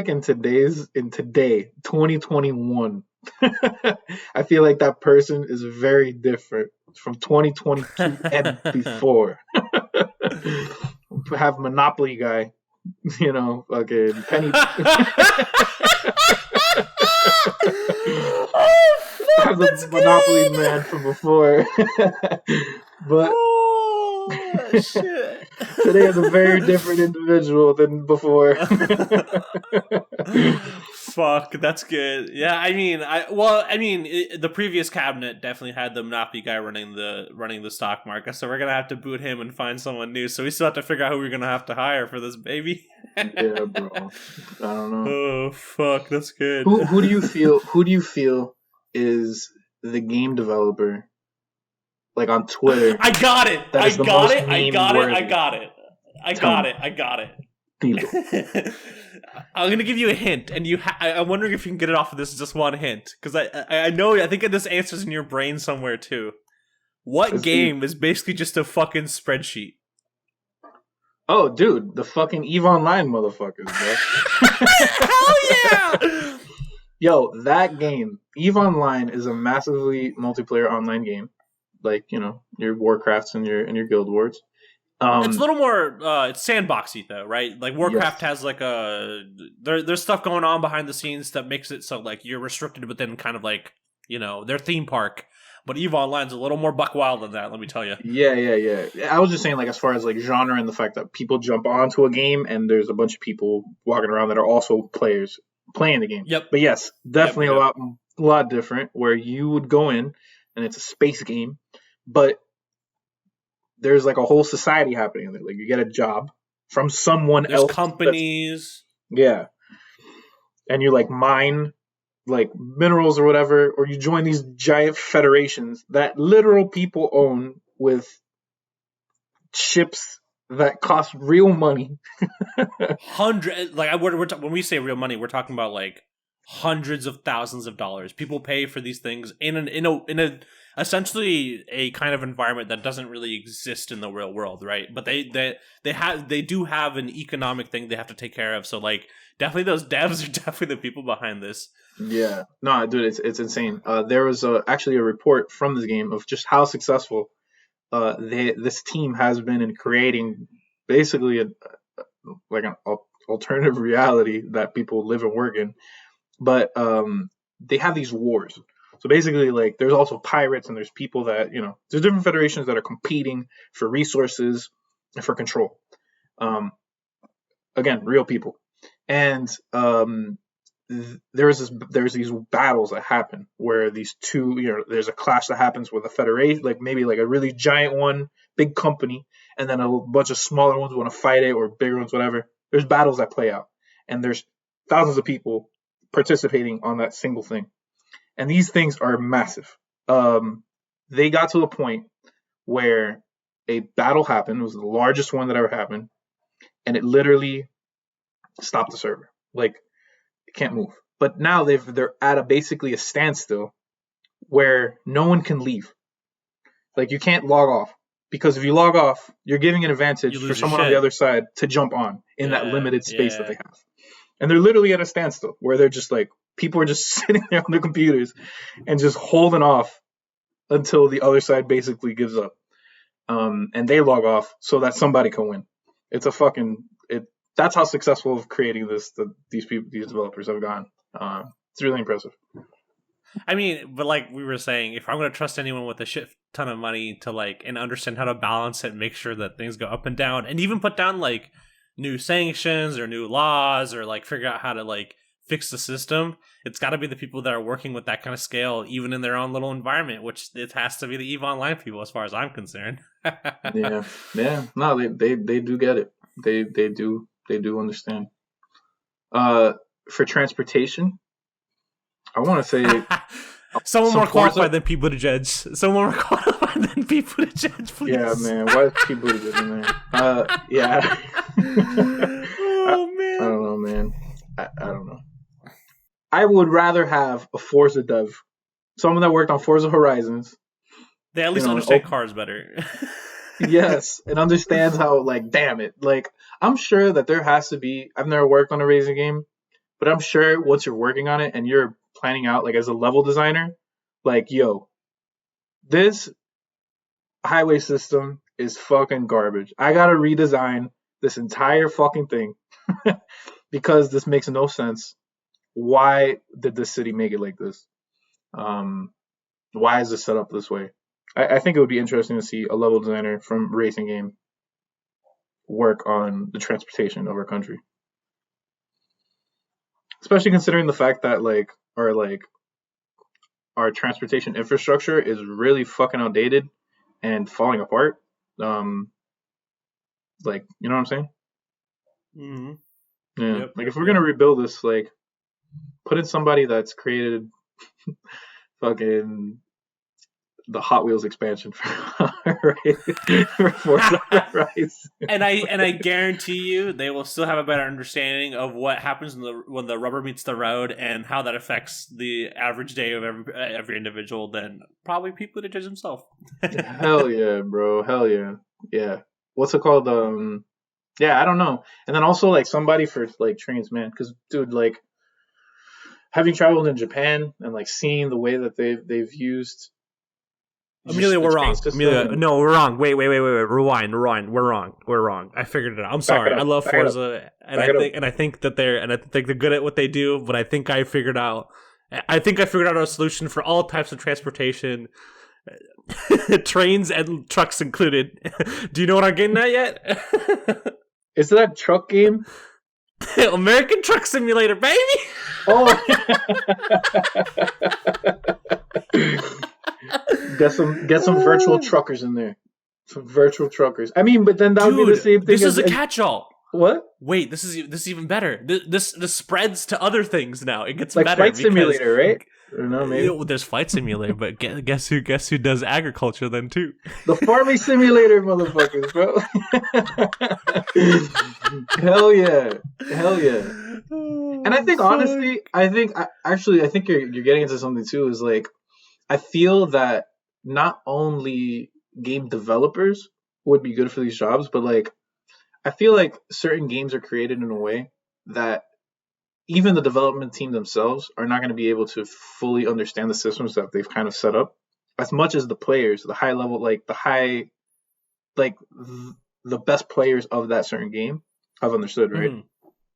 in today 2021 I feel like that person is very different from 2022 and before. Have Monopoly guy, you know, fucking penny. Have the Monopoly man from before. But shit. Today is a very different individual than before. Fuck, that's good. Yeah, I mean, the previous cabinet definitely had the Monopoly guy running the stock market, so we're gonna have to boot him and find someone new. So we still have to figure out who we're gonna have to hire for this baby. Yeah, bro. I don't know. Oh fuck, that's good. Who do you feel is the game developer? Like on Twitter. I got it. I'm gonna give you a hint, and I'm wondering if you can get it off of this just one hint, because I know, I think this answer's in your brain somewhere too. What game is basically just a fucking spreadsheet? Oh, dude, the fucking EVE Online motherfuckers, bro. Hell yeah! Yo, that game, EVE Online, is a massively multiplayer online game. Like, you know, your Warcrafts and your Guild Wars. It's a little more it's sandboxy though, right? Like Warcraft has like there's stuff going on behind the scenes that makes it so like you're restricted within kind of like, you know, their theme park. But EVE Online's a little more buck wild than that, let me tell you. Yeah. I was just saying, like, as far as like genre and the fact that people jump onto a game and there's a bunch of people walking around that are also players playing the game. Yep. But yes, definitely a lot different, where you would go in and it's a space game, but there's like a whole society happening. Like you get a job from someone else. There's companies. Yeah. And you like mine like minerals or whatever, or you join these giant federations that literal people own with ships that cost real money. When we say real money, we're talking about like hundreds of thousands of dollars. People pay for these things in a essentially a kind of environment that doesn't really exist in the real world, right? But they do have an economic thing they have to take care of. So like definitely those devs are definitely the people behind this. Yeah, no, dude, it's insane. There was actually a report from this game of just how successful this team has been in creating basically an alternative reality that people live and work in. But they have these wars. So basically, like, there's also pirates and there's people that, you know, there's different federations that are competing for resources and for control. Again, real people. And there's these battles that happen where these two, you know, there's a clash that happens with a federation, like maybe like a really giant one, big company, and then a bunch of smaller ones want to fight it, or bigger ones, whatever. There's battles that play out, and there's thousands of people participating on that single thing. And these things are massive. They got to a point where a battle happened. It was the largest one that ever happened, and it literally stopped the server. Like, it can't move. But now they're at basically a standstill where no one can leave. Like, you can't log off, because if you log off, you're giving an advantage for someone on the other side to jump on in that limited space that they have. And they're literally at a standstill where they're just like, people are just sitting there on their computers and just holding off until the other side basically gives up. And they log off so that somebody can win. It's a fucking it. That's how successful of creating these developers have gone. It's really impressive. I mean, but like we were saying, if I'm going to trust anyone with a shit ton of money to like and understand how to balance it, and make sure that things go up and down, and even put down like new sanctions or new laws, or like figure out how to like fix the system, it's got to be the people that are working with that kind of scale, even in their own little environment. Which it has to be the EVE Online people, as far as I'm concerned. Yeah. No, they do get it. They do understand. For transportation, I want to say someone some more qualified Forza- than people to judge. Someone more qualified than people to judge, please. Yeah, man. Why is Pete Buttigieg in there? Yeah. Oh man. I don't know, man. I don't know. I would rather have a Forza dev, someone that worked on Forza Horizons. They at least understand cars better. Yes, and understands how, like, damn it. Like, I'm sure that there has to be, I've never worked on a racing game, but I'm sure once you're working on it and you're planning out, like, as a level designer, like, yo, this highway system is fucking garbage. I gotta redesign this entire fucking thing because this makes no sense. Why did this city make it like this? Why is this set up this way? I think it would be interesting to see a level designer from racing game work on the transportation of our country, especially considering the fact that our transportation infrastructure is really fucking outdated and falling apart. Like, you know what I'm saying? Mm-hmm. Yeah. Yep, like if we're gonna rebuild this, like, put in somebody that's created fucking the Hot Wheels expansion for Forza Horizon. And I guarantee you they will still have a better understanding of what happens when the rubber meets the road and how that affects the average day of every individual than probably people to judge himself. Hell yeah, bro. Hell yeah. Yeah. What's it called? Yeah, I don't know. And then also like somebody for like trains, man, because dude, like having traveled in Japan and like seeing the way that they've used. Amelia, we're wrong. Amelia, no, we're wrong. Wait. Rewind. We're wrong. I figured it out. I'm sorry. I love Forza, and I think they're good at what they do. But I think I figured out a solution for all types of transportation, trains and trucks included. Do you know what I'm getting at yet? Is that truck game? American Truck Simulator, baby. Oh. Get some virtual truckers in there. Some virtual truckers. I mean, but then that would be the same thing. This is a catch-all. What? Wait, this is even better. This spreads to other things now. It gets like better. Flight Simulator, right? Or no, maybe. There's Flight Simulator, but guess who does agriculture then too? The Farming Simulator, motherfuckers, bro. Hell yeah. And I think honestly, I think you're getting into something too. Is like, I feel that not only game developers would be good for these jobs, but like, I feel like certain games are created in a way that even the development team themselves are not going to be able to fully understand the systems that they've kind of set up as much as the players, the high level, the best players of that certain game have understood, right? Mm-hmm.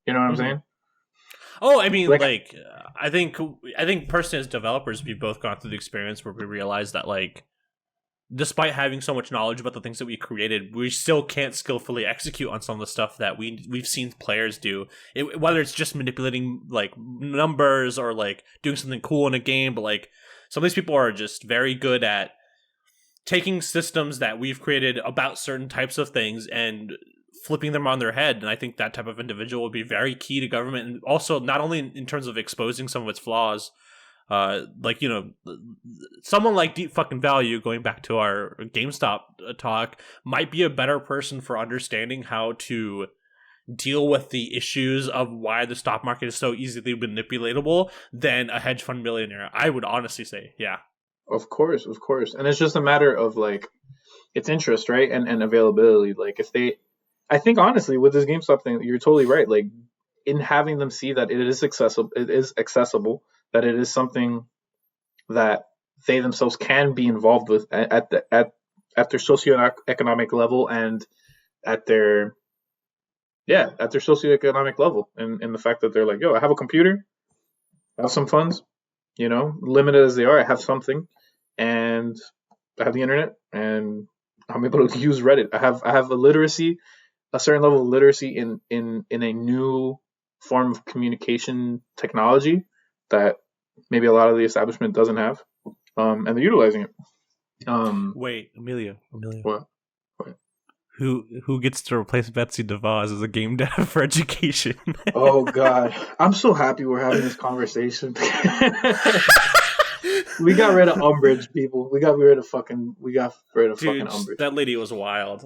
You know what I'm saying? Oh, I mean, I think personally as developers, we've both gone through the experience where we realize that, like, despite having so much knowledge about the things that we created, we still can't skillfully execute on some of the stuff that we've seen players do. Whether it's just manipulating like numbers or like doing something cool in a game, but like some of these people are just very good at taking systems that we've created about certain types of things and flipping them on their head. And I think that type of individual would be very key to government, and also not only in terms of exposing some of its flaws. Like, you know, someone like Deep Fucking Value, going back to our GameStop talk, might be a better person for understanding how to deal with the issues of why the stock market is so easily manipulatable than a hedge fund millionaire. I would honestly say, yeah. Of course. And it's just a matter of like, it's interest, right? And availability. Like I think honestly with this GameStop thing, you're totally right. Like in having them see that it is accessible, that it is something that they themselves can be involved with at their socioeconomic level and at their socioeconomic level, and the fact that they're like, yo, I have a computer, I have some funds, limited as they are, I have something, and I have the internet, and I'm able to use Reddit. I have a certain level of literacy in a new form of communication technology that maybe a lot of the establishment doesn't have, and they're utilizing it. Wait, Emilio. What? Who gets to replace Betsy DeVos as a game dev for education? Oh God, I'm so happy we're having this conversation. We got rid of Umbridge, people. We got rid of fucking Umbridge. That lady was wild.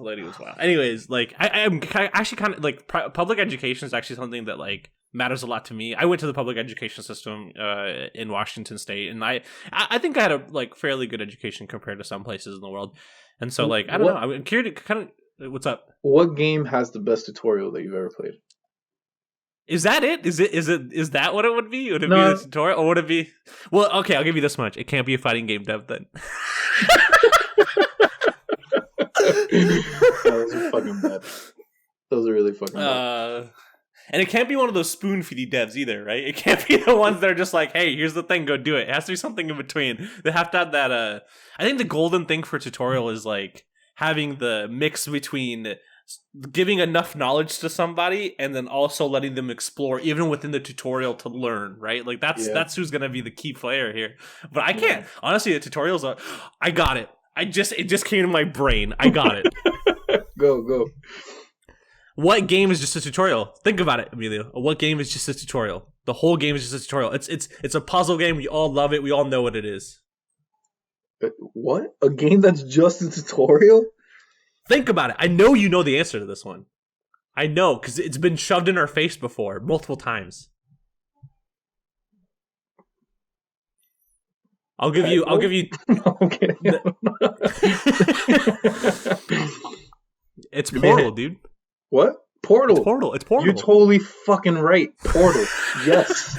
Anyways, like I'm actually kind of like public education is actually something that like matters a lot to me. I went to the public education system in Washington State, and I think I had a like fairly good education compared to some places in the world. And so like I don't know. I'm curious. Kind of, what's up? What game has the best tutorial that you've ever played? Is that it? Is that what it would be? Would it be the tutorial, or would it be? Well, okay, I'll give you this much. It can't be a fighting game dev then. Those are fucking bad. Those are really fucking bad. And it can't be one of those spoon-feedy devs either, right? It can't be the ones that are just like, hey, here's the thing, go do it. It has to be something in between. They have to have that, I think the golden thing for tutorial is like having the mix between giving enough knowledge to somebody and then also letting them explore even within the tutorial to learn, right? Like that's who's gonna be the key player here. But I can't honestly. The tutorials are. I got it. It just came to my brain. I got it. Go. What game is just a tutorial? Think about it, Emilio. What game is just a tutorial? The whole game is just a tutorial. It's a puzzle game. We all love it. We all know what it is. What? A game that's just a tutorial? Think about it. I know you know the answer to this one. I know, because it's been shoved in our face before, multiple times. I'll give you. Okay. It's Portal, dude. What? Portal. It's Portal. You're totally fucking right. Portal. Yes.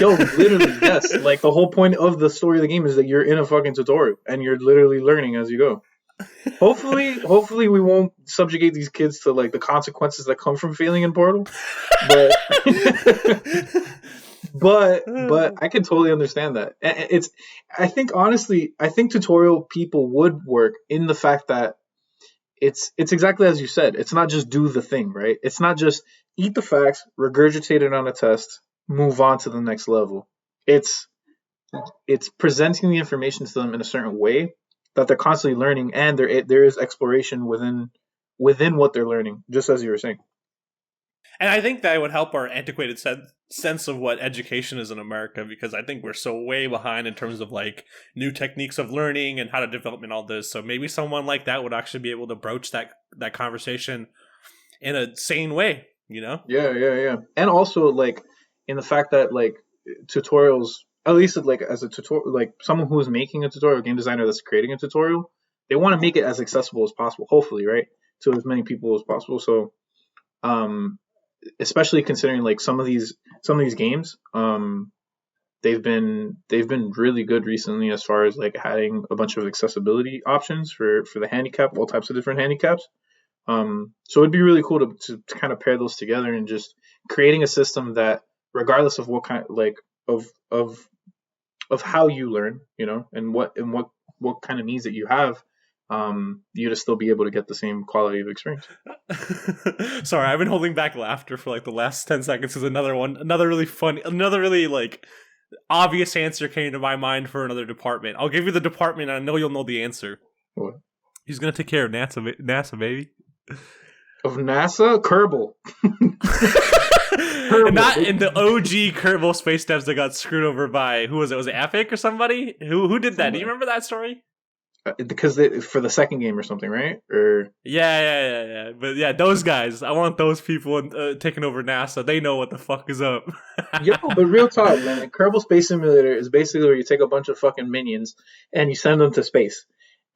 Yo, literally, yes. Like, the whole point of the story of the game is that you're in a fucking tutorial, and you're literally learning as you go. Hopefully we won't subjugate these kids to like the consequences that come from failing in Portal. But I can totally understand that. I think tutorial people would work in the fact that it's exactly as you said. It's not just do the thing, right? It's not just eat the facts, regurgitate it on a test, move on to the next level. It's presenting the information to them in a certain way that they're constantly learning, and there is exploration within what they're learning, just as you were saying. And I think that would help our antiquated sense of what education is in America, because I think we're so way behind in terms of like new techniques of learning and how to develop all this. So maybe someone like that would actually be able to broach that conversation in a sane way, Yeah. And also like in the fact that like tutorials, at least like as a tutorial, like someone who is making a tutorial, game designer that's creating a tutorial, they want to make it as accessible as possible, hopefully, right, to as many people as possible. So, especially considering like some of these games, they've been really good recently as far as like adding a bunch of accessibility options for the handicap, all types of different handicaps. So it'd be really cool to kind of pair those together and just creating a system that, regardless of what kind like of how you learn, and what kind of needs that you have, you to still be able to get the same quality of experience. Sorry, I've been holding back laughter for like the last 10 seconds. Is another really like obvious answer came to my mind for another department. I'll give you the department, and I know you'll know the answer. What? He's gonna take care of NASA, baby. Of NASA? Kerbal. Not in the OG Kerbal space devs that got screwed over by, who was it? Was it Epic or somebody? Who did that? Do you remember that story? Because for the second game or something, right? Or yeah. But yeah, those guys. I want those people taking over NASA. They know what the fuck is up. Yo, but real talk, man. Kerbal Space Simulator is basically where you take a bunch of fucking minions and you send them to space.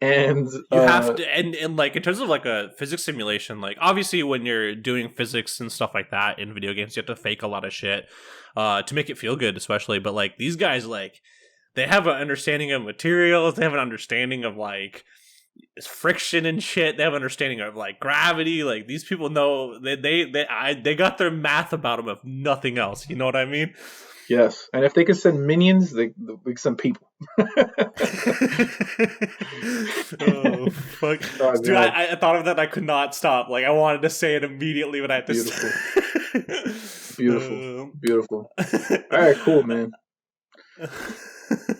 And you have to, and like in terms of like a physics simulation, like obviously when you're doing physics and stuff like that in video games, you have to fake a lot of shit to make it feel good, especially. But like these guys, like they have an understanding of materials. They have an understanding of like friction and shit. They have an understanding of like gravity. Like these people know they got their math about them, if nothing else. You know what I mean? Yes, and if they could send minions, we can send people. Oh fuck, Oh, dude! God. I thought of that. I could not stop. Like I wanted to say it immediately when I had to. Beautiful. Beautiful. All right, cool, man.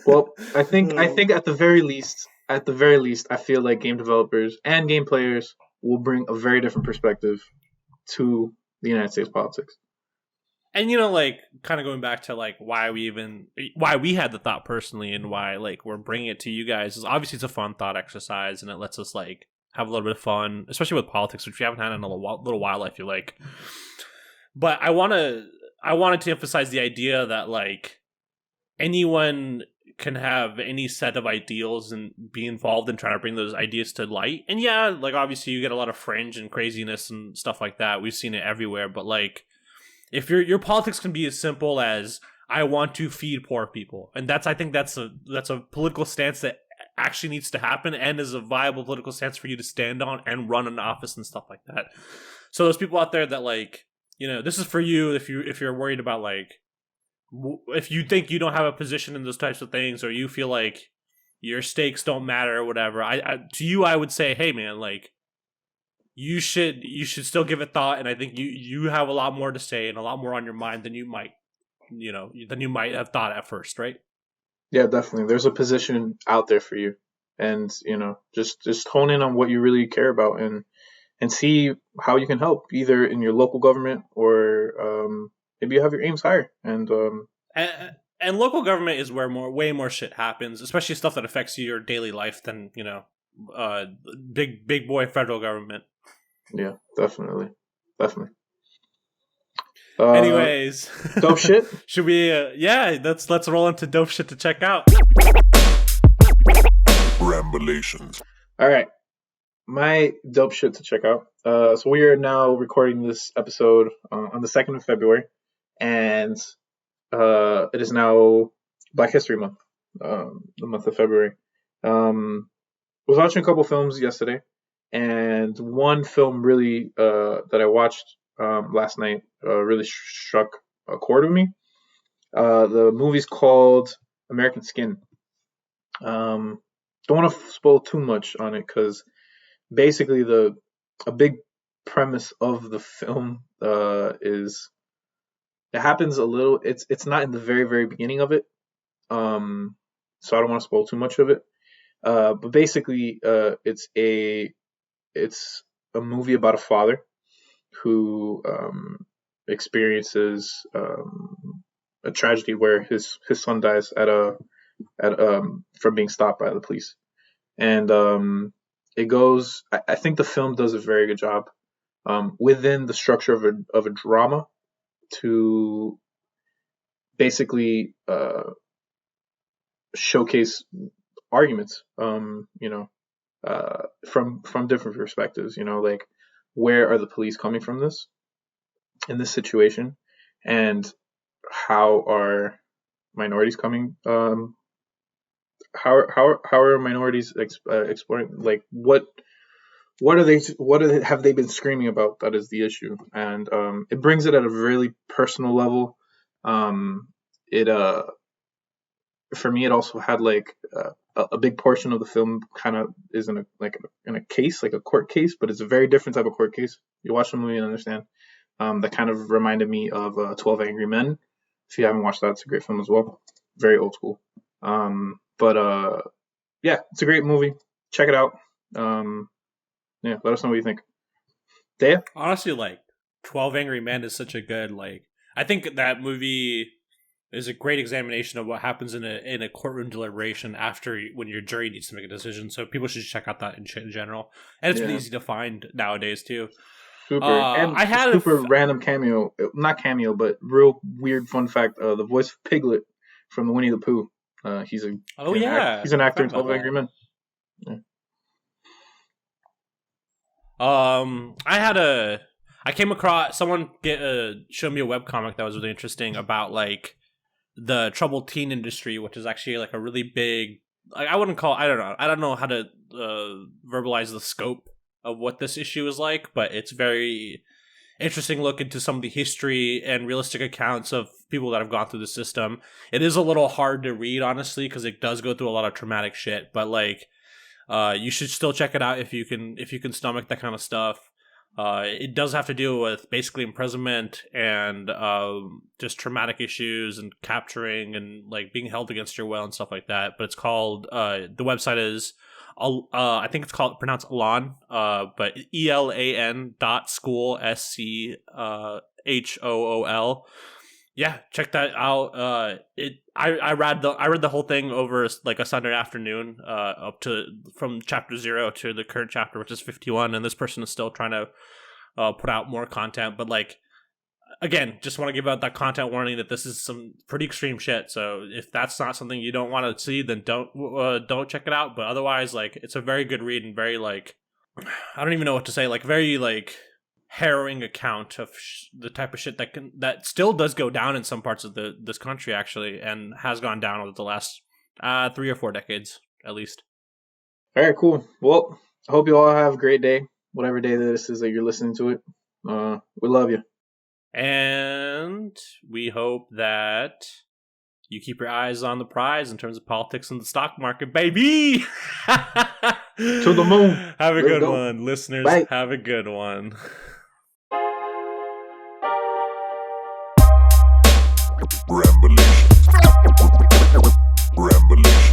Well, I think at the very least, I feel like game developers and game players will bring a very different perspective to the United States politics. And you know, like, kind of going back to like why we had the thought personally, and why like we're bringing it to you guys is obviously it's a fun thought exercise, and it lets us like have a little bit of fun, especially with politics, which we haven't had in a little while. I feel like, but I wanted to emphasize the idea that like anyone can have any set of ideals and be involved in trying to bring those ideas to light. And yeah, like obviously you get a lot of fringe and craziness and stuff like that. We've seen it everywhere, but like if your politics can be as simple as I want to feed poor people, and I think that's a political stance that actually needs to happen and is a viable political stance for you to stand on and run an office and stuff like that. So those people out there that like, you know, this is for you if you're worried about like if you think you don't have a position in those types of things, or you feel like your stakes don't matter or whatever. I would say, hey man, like you should still give it thought, and I think you have a lot more to say and a lot more on your mind than you might have thought at first, right? Yeah, definitely. There's a position out there for you, and you know, just hone in on what you really care about, and see how you can help, either in your local government or maybe you have your aims higher. And local government is where way more shit happens, especially stuff that affects your daily life than, you know, big boy federal government. Yeah, definitely. Anyways, dope shit. Should we? Let's roll into dope shit to check out. Ramblations. All right, my dope shit to check out. So we are now recording this episode on the 2nd of February, and it is now Black History Month, the month of February. Was watching a couple films yesterday, and one film really that I watched last night really struck a chord with me. The movie's called American Skin. Don't want to spoil too much on it, because basically a big premise of the film is it happens a little. It's not in the very, very beginning of it, so I don't want to spoil too much of it. But basically, it's a movie about a father who experiences a tragedy where his son dies from being stopped by the police, and it goes. I think the film does a very good job within the structure of a drama to basically showcase arguments, from different perspectives. You know, like, where are the police coming from in this situation, and how are minorities coming? How are minorities exploring? Like, what have they been screaming about? That is the issue, and it brings it at a really personal level. It for me, it also had like a big portion of the film kind of is in a case, like a court case, but it's a very different type of court case. You watch the movie and understand. That kind of reminded me of 12 Angry Men. If you haven't watched that, it's a great film as well. Very old school. But yeah, it's a great movie. Check it out. Yeah, let us know what you think. Daya? Honestly, like 12 Angry Men is such a good, like, I think that movie is a great examination of what happens in a courtroom deliberation when your jury needs to make a decision. So people should check out that in general, and it's really easy to find nowadays too. Super. And I had random cameo, not cameo, but real weird fun fact. The voice of Piglet from the Winnie the Pooh. He's an actor in 12 Angry Men. Yeah. I came across someone showed me a webcomic that was really interesting about like the troubled teen industry, which is actually like a really big, like I don't know how to verbalize the scope of what this issue is like, but it's very interesting look into some of the history and realistic accounts of people that have gone through the system. It is a little hard to read, honestly, because it does go through a lot of traumatic shit, but like you should still check it out if you can stomach that kind of stuff. It does have to deal with basically imprisonment and just traumatic issues and capturing and like being held against your will and stuff like that. But it's called the website is I think it's called pronounced Elan, but ELAN.school SCHOOL. Yeah, check that out. I read the whole thing over like a Sunday afternoon, up to from chapter 0 to the current chapter, which is 51, and this person is still trying to put out more content. But like, again, just want to give out that content warning that this is some pretty extreme shit. So if that's not something you don't want to see, then don't check it out. But otherwise, like, it's a very good read and very like, I don't even know what to say, like very like harrowing account of the type of shit that still does go down in some parts of this country, actually, and has gone down over the last 3 or 4 decades at least. All right, cool. Well, I hope you all have a great day, whatever day this is that you're listening to it. We love you, and we hope that you keep your eyes on the prize in terms of politics and the stock market, baby. To the moon. Have a good one, listeners. Bye. Have a good one. Ramblations.